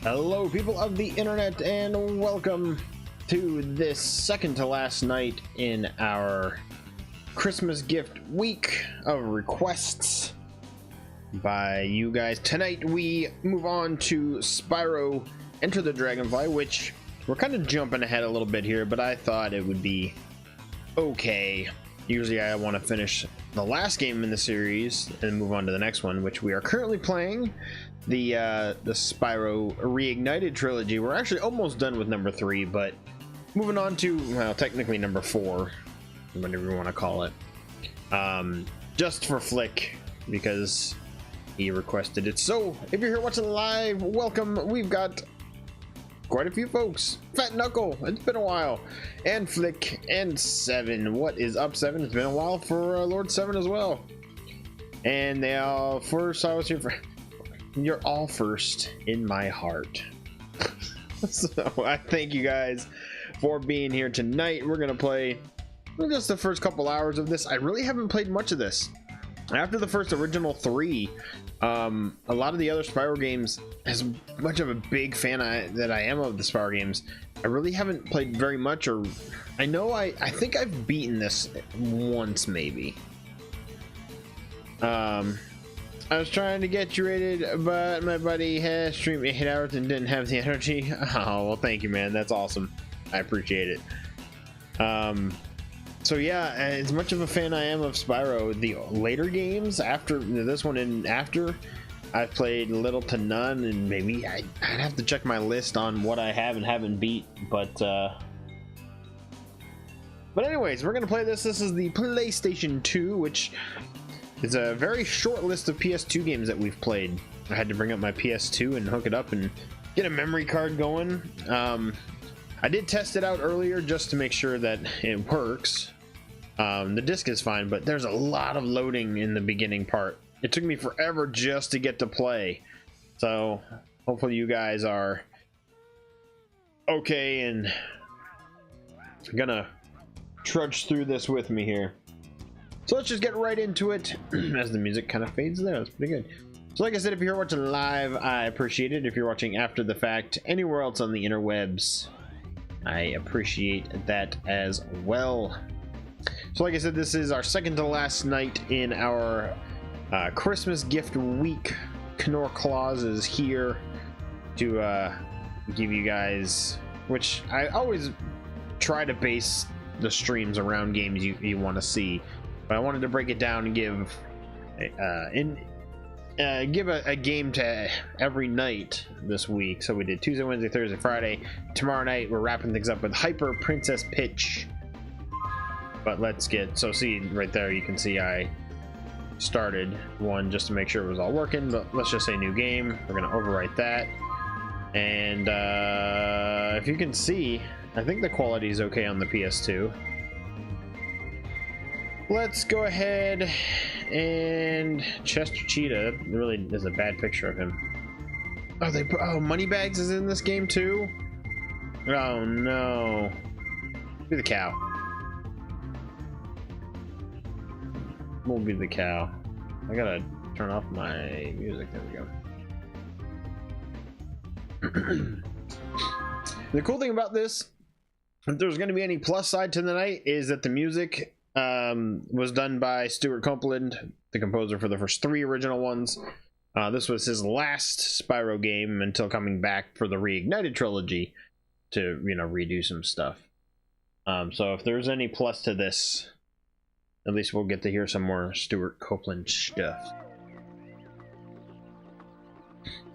Hello people of the internet, and welcome to this second to last night in our Christmas gift week of requests by you guys. Tonight we move on to Spyro Enter the Dragonfly, which we're kind of jumping ahead a little bit here, but I thought it would be okay. Usually I want to finish the last game in the series and move on to the next one, which we are currently playing, the Spyro Reignited trilogy. We're actually almost done with number 3, but moving on to, well, technically number 4, whatever you want to call it, just for Flick, because he requested it. So if you're here watching live, welcome. We've got quite a few folks. Fat Knuckle, it's been a while, and Flick, and Seven. What is up, Seven? It's been a while for Lord Seven as well. And they all first. I was here for. You're all first in my heart. So I thank you guys for being here tonight. We're gonna play just the first couple hours of this. I really haven't played much of this. After the first original 3, a lot of the other Spyro games, as much of a big fan that I am of the Spyro games, I really haven't played very much. Or I know I think I've beaten this once, maybe. I was trying to get you rated, but my buddy has streamed 8 hours and didn't have the energy. Oh, well, thank you, man. That's awesome. I appreciate it. So yeah, as much of a fan I am of Spyro, the later games after this one and after, I've played little to none, and maybe I'd have to check my list on what I have and haven't beat, but anyways, we're gonna play this. This is the PlayStation 2, which is a very short list of PS2 games that we've played. I had to bring up my PS2 and hook it up and get a memory card going. I did test it out earlier just to make sure that it works. The disc is fine, but there's a lot of loading in the beginning part. It took me forever just to get to play. So hopefully you guys are okay and gonna trudge through this with me here. So let's just get right into it as the music kind of fades there. That's pretty good. So like I said, if you're watching live, I appreciate it. If you're watching after the fact, anywhere else on the interwebs, I appreciate that as well. So like I said, this is our second to last night in our Christmas gift week. Knorr Claus is here to give you guys, which I always try to base the streams around games you want to see, but I wanted to break it down and give a game to every night this week. So we did Tuesday, Wednesday, Thursday, Friday. Tomorrow night we're wrapping things up with Hyper Princess Pitch. But let's get, so see right there, you can see I started one just to make sure it was all working, but let's just say new game. We're gonna overwrite that, and if you can see, I think the quality is okay on the PS2. Let's go ahead and Chester Cheetah. That really is a bad picture of him. Oh, they put, oh, Moneybags is in this game too. Oh no. Be the cow. We'll be the cow. I gotta turn off my music. There we go. The cool thing about this, if there's going to be any plus side to the night, is that the music was done by Stuart Copeland, the composer for the first 3 original ones. This was his last Spyro game until coming back for the Reignited trilogy to, you know, redo some stuff. So if there's any plus to this, at least we'll get to hear some more Stuart Copeland stuff.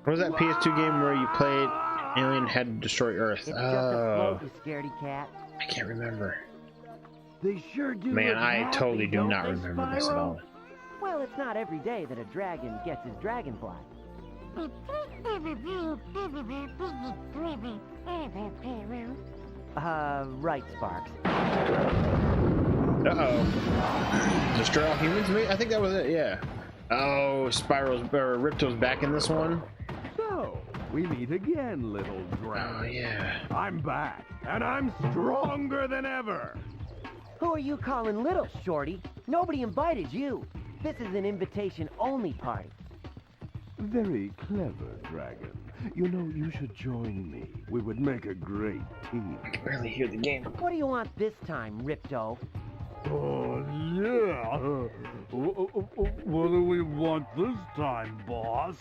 What was that PS2 game where you played Alien had to destroy Earth? It's just a float, you scaredy cat. I can't remember. They sure do. Man, I totally do not remember this at all. Well, it's not every day that a dragon gets his dragonfly. Right, Sparks. Uh-oh. Destroy all humans? I think that was it, yeah. Oh, Ripto's back in this one? So, we meet again, little dragon. Oh, yeah. I'm back, and I'm stronger than ever. Who are you calling little, Shorty? Nobody invited you. This is an invitation-only party. Very clever, dragon. You know, you should join me. We would make a great team. I can barely hear the game. What do you want this time, Ripto? Oh, yeah. What do we want this time, boss?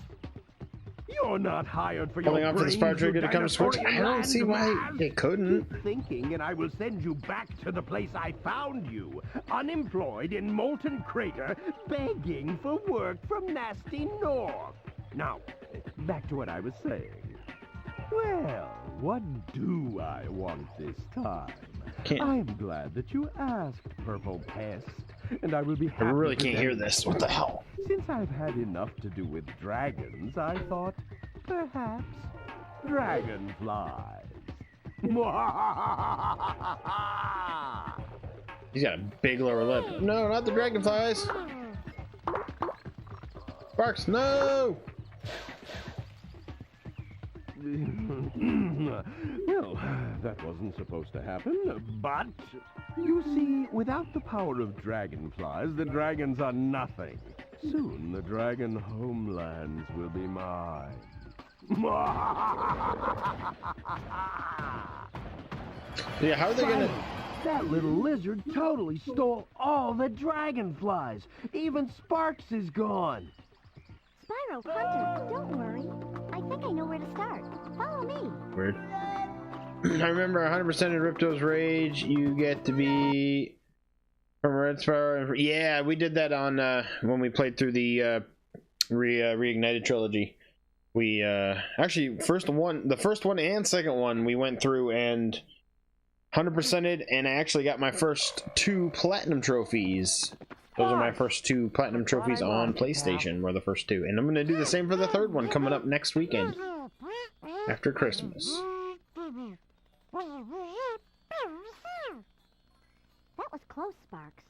You're not hired for Holding your on for the brains, Spyro you trigger to come to sports. dinosaurian I don't see why landmass. it couldn't. Keep thinking, and I will send you back to the place I found you, unemployed in Molten Crater, begging for work from nasty North. Now, back to what I was saying. Well, what do I want this time? I'm glad that you asked, Purple Pest, and I will be happy. I really to can't hear tell you. this. What the hell? Since I've had enough to do with dragons, I thought, perhaps, dragonflies. He's got a big lower lip. No, not the dragonflies. Sparks, no! Well, that wasn't supposed to happen, but you see, without the power of dragonflies, the dragons are nothing. Soon the dragon homelands will be mine. Yeah, how are they gonna... That little lizard totally stole all the dragonflies. Even Sparks is gone. Spyro, Hunter, don't worry. I think I know where to start. Follow me. Weird. I remember 100% in Ripto's Rage, you get to be from Red Spyro. Yeah, we did that on when we played through the Reignited trilogy. We actually the first one and second one we went through and 100%ed, and I actually got my first 2 platinum trophies. Those are my first 2 platinum trophies on PlayStation, were the first 2. And I'm going to do the same for the third one coming up next weekend after Christmas. That was close, Sparks.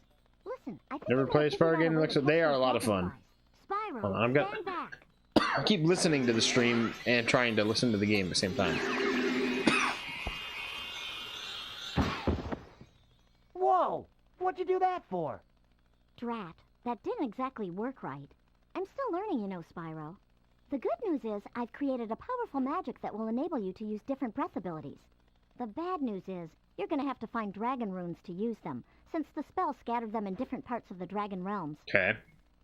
Listen, I think Never I'm gonna played figure Spyro out a game? way Looks to like they catch are a those lot of fun. dragonflies. Spyro, Hold on, I've got- stand back. I keep listening to the stream and trying to listen to the game at the same time. Whoa! What'd you do that for? Drat, that didn't exactly work right. I'm still learning, you know, Spyro. The good news is I've created a powerful magic that will enable you to use different breath abilities. The bad news is you're going to have to find dragon runes to use them, since the spell scattered them in different parts of the dragon realms. Okay.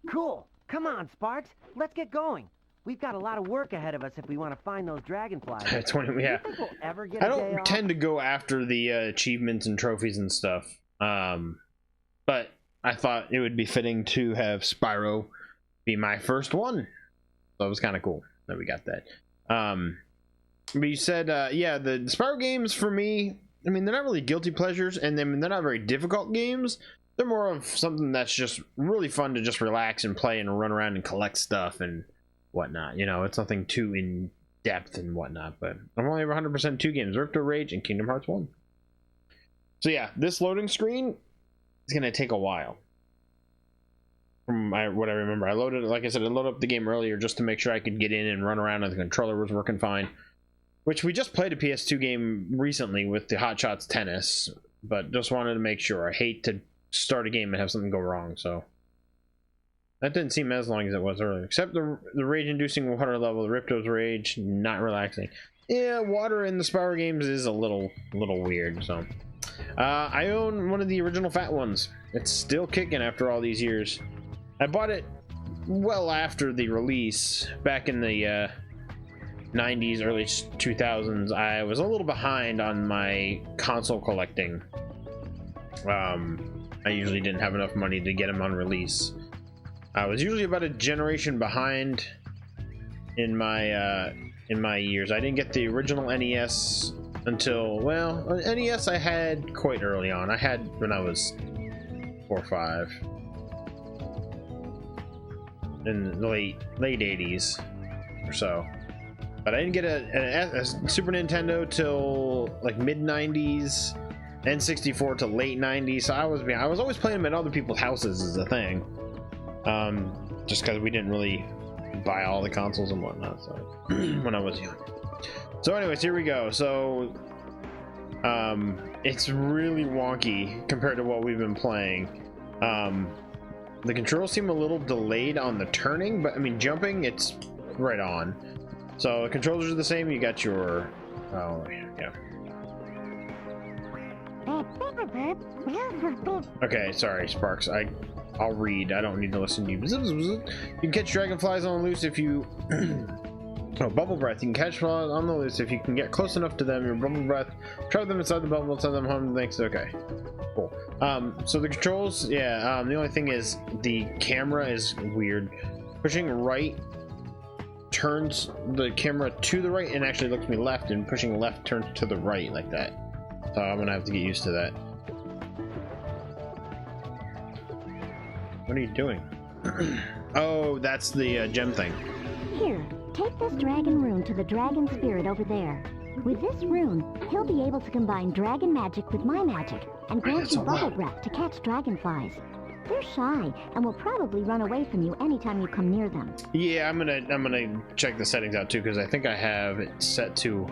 Cool. Come on, Sparks. Let's get going. We've got a lot of work ahead of us if we want to find those dragonflies. 20, yeah. Do you think we'll ever get I a day don't off? tend to go after the achievements and trophies and stuff. But I thought it would be fitting to have Spyro be my first one. So it was kind of cool that we got that. But you said, yeah, the Spyro games for me, I mean, they're not really guilty pleasures, and they're not very difficult games. They're more of something that's just really fun to just relax and play and run around and collect stuff and whatnot. You know, it's nothing too in depth and whatnot, but I'm only over 100% 2 games, Ripto Rage and Kingdom Hearts 1. So yeah, this loading screen is going to take a while. From what I remember, I loaded, like I said, I loaded up the game earlier just to make sure I could get in and run around and the controller was working fine. Which we just played a PS2 game recently with the Hot Shots Tennis, but just wanted to make sure. I hate to start a game and have something go wrong, so that didn't seem as long as it was earlier. Except the rage-inducing water level, the Ripto's Rage, not relaxing. Yeah, water in the Spyro games is a little weird. So I own one of the original fat ones. It's still kicking after all these years. I bought it well after the release, back in the 90s, early 2000s. I was a little behind on my console collecting. I usually didn't have enough money to get them on release. I was usually about a generation behind in my years. I didn't get the original NES until, well, NES I had quite early on. I had when I was 4 or 5 in the late 80s or so. But I didn't get a Super Nintendo till like mid 90s, N64 till late 90s. So I was always playing them at other people's houses as a thing. Just because we didn't really buy all the consoles and whatnot, so when I was young. So anyways, here we go. So it's really wonky compared to what we've been playing. The controls seem a little delayed on the turning, but I mean jumping, it's right on. So the controllers are the same. You got your, oh yeah. Okay, sorry, Sparks. I'll read. I don't need to listen to you. You can catch dragonflies on the loose if you. Oh, bubble breath. You can catch flies on the loose if you can get close enough to them. Your bubble breath. Trap them inside the bubble. Send them home. Thanks. Okay. Cool. So the controls. Yeah. The only thing is the camera is weird. Pushing right turns the camera to the right and actually looks me left, and pushing left turns to the right like that. So I'm gonna have to get used to that. What are you doing? Oh, that's the gem thing. Here, take this dragon rune to the dragon spirit over there. With this rune, he'll be able to combine dragon magic with my magic and grant you bubble breath to catch dragonflies. They're shy and will probably run away from you anytime you come near them. Yeah, I'm gonna check the settings out too, because I think I have it set to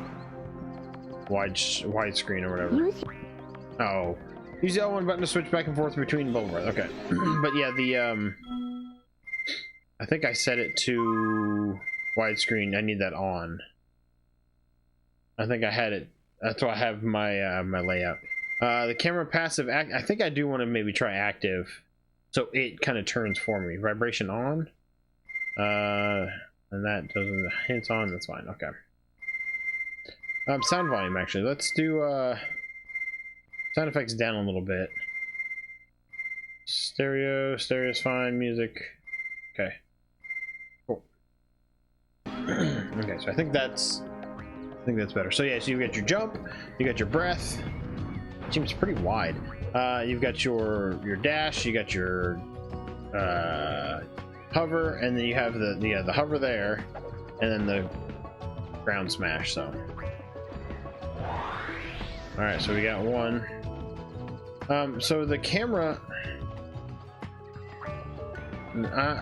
widescreen or whatever. Oh, use the L1 button to switch back and forth between bubble breath. Okay, but yeah, the I think I set it to widescreen. I need that on. I think I had it. That's why I have my my layout. The camera passive act. I think I do want to maybe try active, so it kind of turns for me. Vibration on. And that doesn't. Hints on. That's fine. Okay. Sound volume actually. Let's do sound effects down a little bit. Stereo's fine. Music. Okay. Cool. Okay, so I think that's better. So yeah, so you got your jump, you got your breath. Seems pretty wide. You've got your dash, you got your hover, and then you have the hover there, and then the ground smash. So all right, so we got one. So the camera.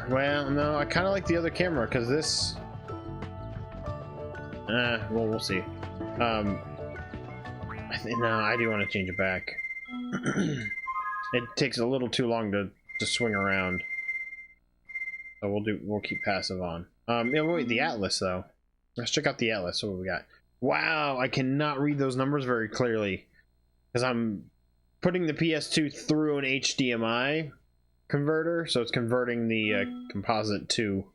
Well, no, I kind of like the other camera because this. Well, we'll see. No, I do want to change it back. It takes a little too long to swing around. So we'll keep passive on. Yeah, wait, the Atlas though. Let's check out the Atlas. So what we got? Wow, I cannot read those numbers very clearly because I'm putting the PS2 through an HDMI converter, so it's converting the composite to.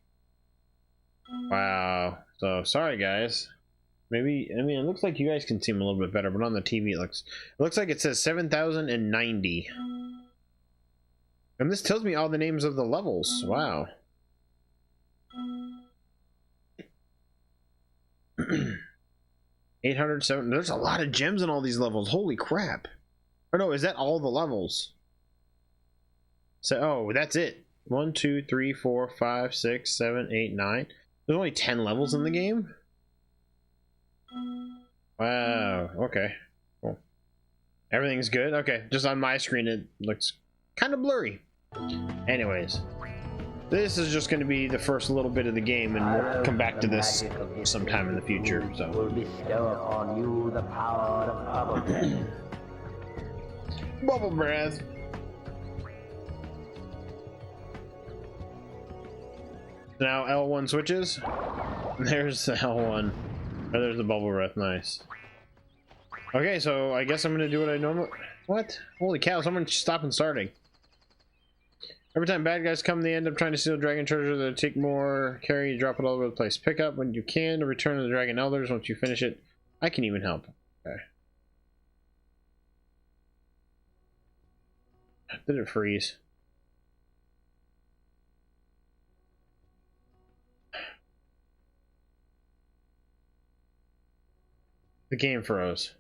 Wow. So sorry guys. Maybe, I mean, it looks like you guys can see them a little bit better, but on the TV it looks like it says 7,090. And this tells me all the names of the levels. Wow. 807. There's a lot of gems in all these levels. Holy crap. Or no, is that all the levels? So, oh, that's it. 1, 2, 3, 4, 5, 6, 7, 8, 9. There's only 10 levels in the game? Wow, okay. Cool. Everything's good? Okay, just on my screen it looks kind of blurry. Anyways, this is just going to be the first little bit of the game, and we'll come back to this sometime in the future. So Will bestow upon you the power of bubble breath. bubble breath. Now L1 switches. There's the L1. Oh, there's the bubble breath. Nice. Okay, so I guess I'm gonna do what I normally. What? Holy cow! Someone stop and starting. Every time bad guys come, they end up trying to steal dragon treasure. They take more, carry, you drop it all over the place. Pick up when you can to return to the dragon elders. Once you finish it, I can even help. Okay. Did it freeze? The game froze.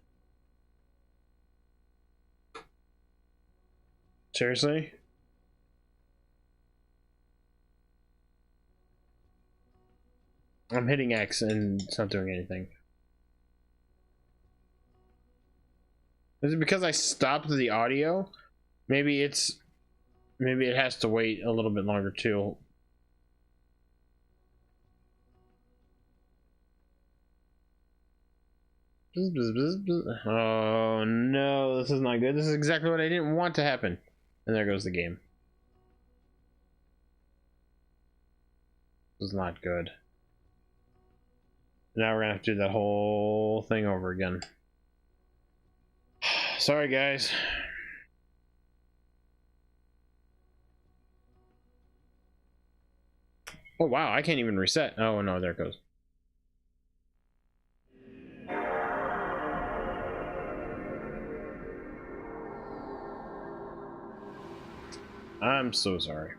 Seriously? I'm hitting X and it's not doing anything. Is it because I stopped the audio? Maybe it has to wait a little bit longer too. Oh no, this is not good. This is exactly what I didn't want to happen. And there goes the game. This is not good. Now we're gonna have to do that whole thing over again. Sorry, guys. Oh wow, I can't even reset. Oh no, there it goes. I'm so sorry.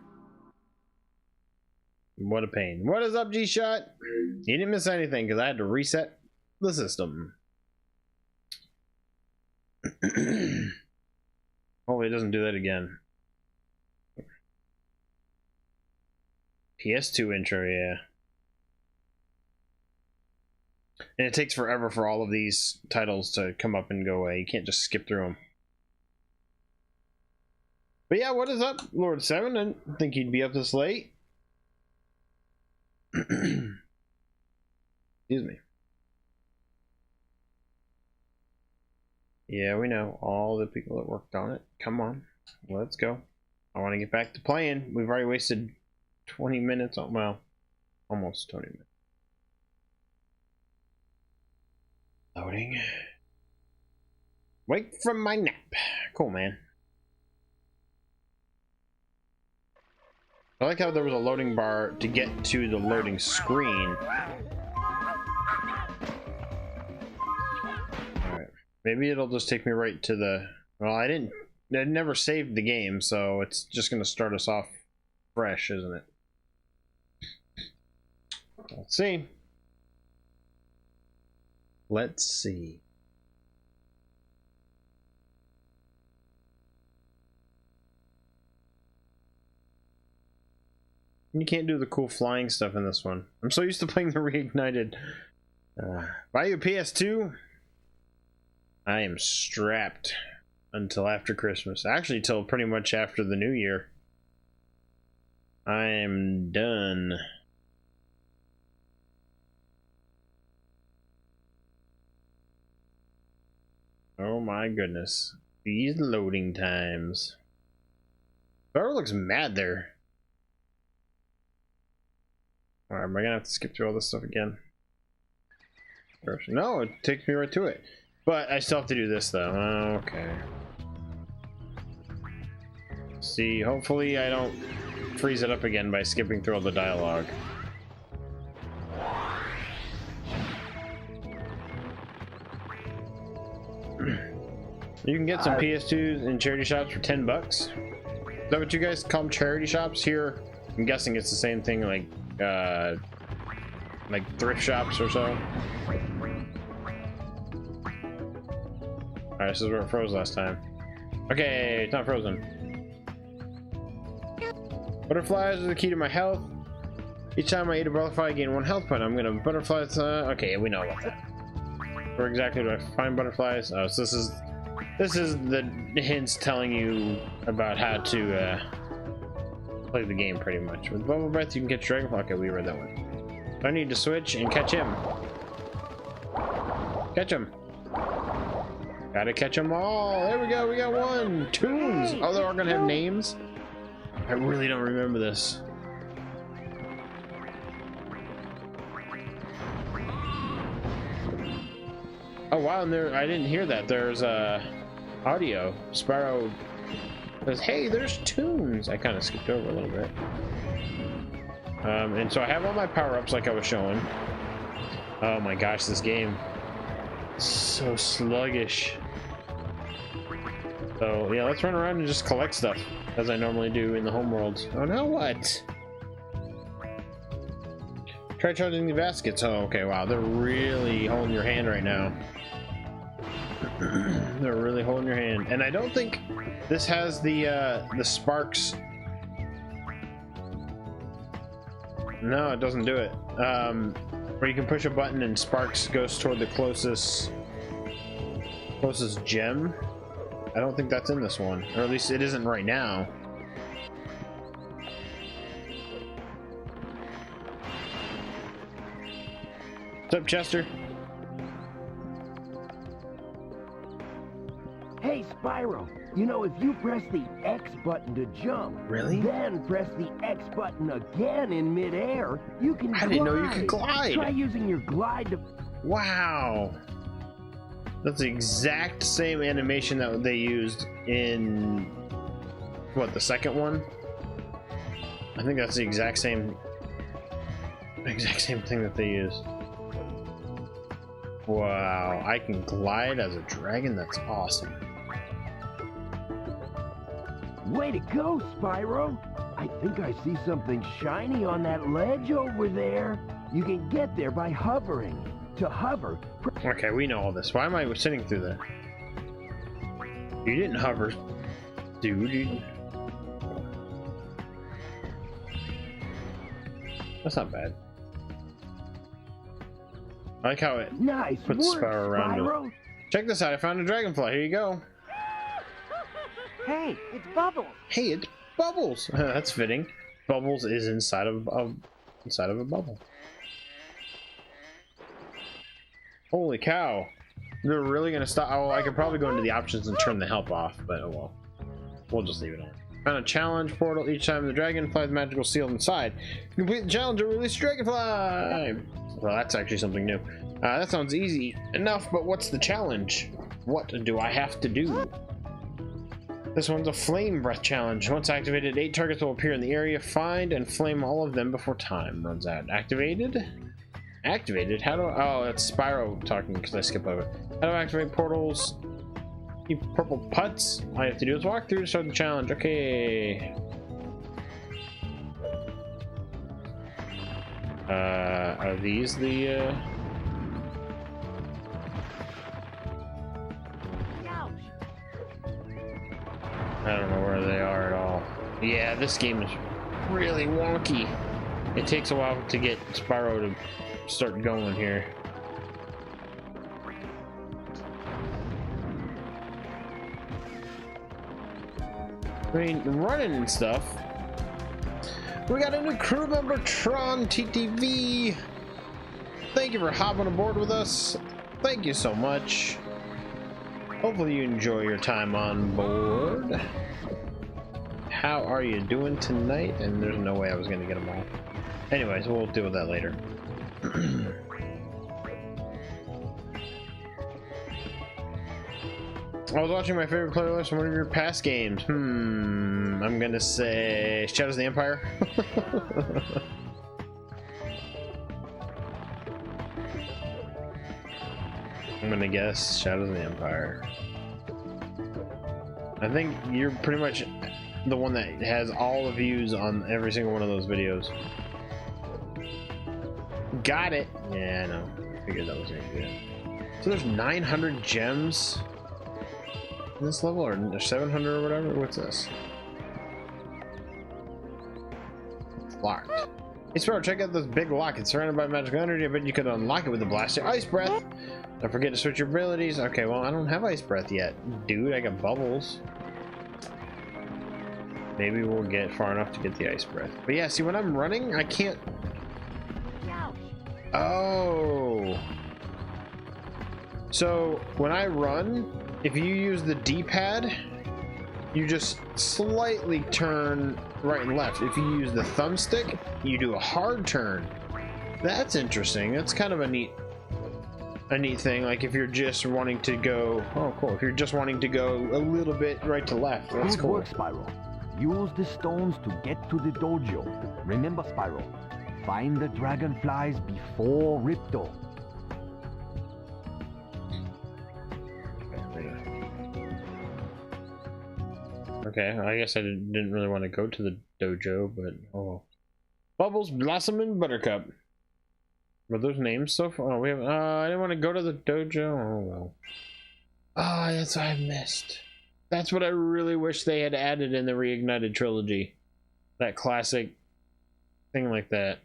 What a pain. What is up, G-Shot? You didn't miss anything because I had to reset the system. Hopefully it doesn't do that again. PS2 intro, yeah. And it takes forever for all of these titles to come up and go away. You can't just skip through them. But yeah, what is up, Lord 7? I didn't think he'd be up this late. Excuse me. Yeah, we know all the people that worked on it. Come on, let's go. I want to get back to playing. We've already wasted 20 minutes on, well, almost 20 minutes. Loading. Wake from my nap. Cool, man. I like how there was a loading bar to get to the loading screen. Alright. Maybe it'll just take me right to the... Well, I never saved the game, so it's just going to start us off fresh, isn't it? Let's see. Let's see. You can't do the cool flying stuff in this one. I'm so used to playing the reignited. Buy you a PS2? I am strapped until after Christmas. Actually, till pretty much after the new year. I am done. Oh my goodness. These loading times. Spyro looks mad there. Alright, am I gonna have to skip through all this stuff again? No, it takes me right to it. But I still have to do this though. Okay. See, hopefully I don't freeze it up again by skipping through all the dialogue. You can get some PS2s in charity shops for $10. Is that what you guys call them, charity shops? Here, I'm guessing it's the same thing, like thrift shops or so. Alright, this is where it froze last time. Okay, it's not frozen. Butterflies are the key to my health. Each time I eat a butterfly, I gain 1 health point. I'm gonna butterflies. Okay, we know about that. Where exactly do I find butterflies? Oh, so this is the hints telling you about how to play the game, pretty much. With bubble breath, you can catch dragonfly. Okay, we read that one. I need to switch and catch him. Catch him. Gotta catch them all. There we go. We got one. Tunes. Oh, they're all gonna have names. I really don't remember this. Oh wow, and there, I didn't hear that. There's audio. Spyro says, "Hey, there's tunes." I kind of skipped over a little bit. And so I have all my power-ups like I was showing. Oh my gosh, this game is so sluggish. So yeah, let's run around and just collect stuff as I normally do in the homeworlds. Oh, now what? Try charging the baskets. Oh, okay, wow, they're really holding your hand right now. They're really holding your hand, and I don't think this has the sparks. No, it doesn't do it. Where you can push a button and sparks goes toward the closest gem. I don't think that's in this one, or at least it isn't right now. What's up, Chester? Hey, Spyro, you know, if you press the X button to jump, Really? then press the X button again in midair, you can glide. I didn't know you could glide. Try using your glide to... Wow. That's the exact same animation that they used in, what, the second one? I think that's the exact same thing that they used. Wow, I can glide as a dragon? That's awesome. Way to go, Spyro! I think I see something shiny on that ledge over there. You can get there by hovering. To hover... Okay, we know all this. Why am I sitting through that? You didn't hover, dude. That's not bad. I like how it Nice puts work, Spyro around Spyro. it. Check this out, I found a dragonfly. Here you go. Hey, it's Bubbles. Hey, it's Bubbles. That's fitting. Bubbles is inside of a bubble. Holy cow. They're really gonna stop. Oh, I could probably go into the options and turn the help off, but oh well. We'll just leave it on. Found a challenge portal each time the dragonfly's magical sealed inside. Complete the challenge or release dragonfly! Well, that's actually something new. That sounds easy enough, but what's the challenge? What do I have to do? This one's a flame breath challenge. Once activated, 8 targets will appear in the area. Find and flame all of them before time runs out. Activated? Activated? How do I... Oh, that's Spyro talking because I skip over. How do I activate portals? Keep purple putts. All I have to do is walk through to start the challenge. Okay. Are these the, I don't know where they are at all. Yeah, this game is really wonky. It takes a while to get Spyro to start going here. I mean, running and stuff. We got a new crew member, Tron TTV. Thank you for hopping aboard with us. Thank you so much. Hopefully you enjoy your time on board. How are you doing tonight? And there's no way I was gonna get them all. Anyways, we'll deal with that later. I was watching my favorite playlist from one of your past games. I'm gonna say Shadows of the Empire. I'm gonna guess Shadows of the Empire. I think you're pretty much the one that has all the views on every single one of those videos. Got it! Yeah, I know. I figured that was gonna be it. So there's 900 gems in this level, or 700 or whatever? What's this? It's locked. Hey Spyro, check out this big lock. It's surrounded by magical energy. I bet you could unlock it with the blaster ice breath. Don't forget to switch your abilities. Okay, well, I don't have ice breath yet. Dude, I got bubbles. Maybe we'll get far enough to get the ice breath. But yeah, see, when I'm running, I can't... Oh. So, when I run, if you use the D-pad, you just slightly turn right and left. If you use the thumbstick, you do a hard turn. That's interesting. That's kind of a neat thing. Like if you're just wanting to go, oh cool, if you're just wanting to go a little bit right to left, that's Good cool. work, Spyro. Use the stones to get to the dojo. Remember, Spyro, find the dragonflies before Ripto. Okay, I guess I didn't really want to go to the dojo, but oh. Bubbles, Blossom, and Buttercup. Were those names so far? Oh, we have. I didn't want to go to the dojo. Oh well. Ah, that's what I missed. That's what I really wish they had added in the Reignited trilogy. That classic thing like that.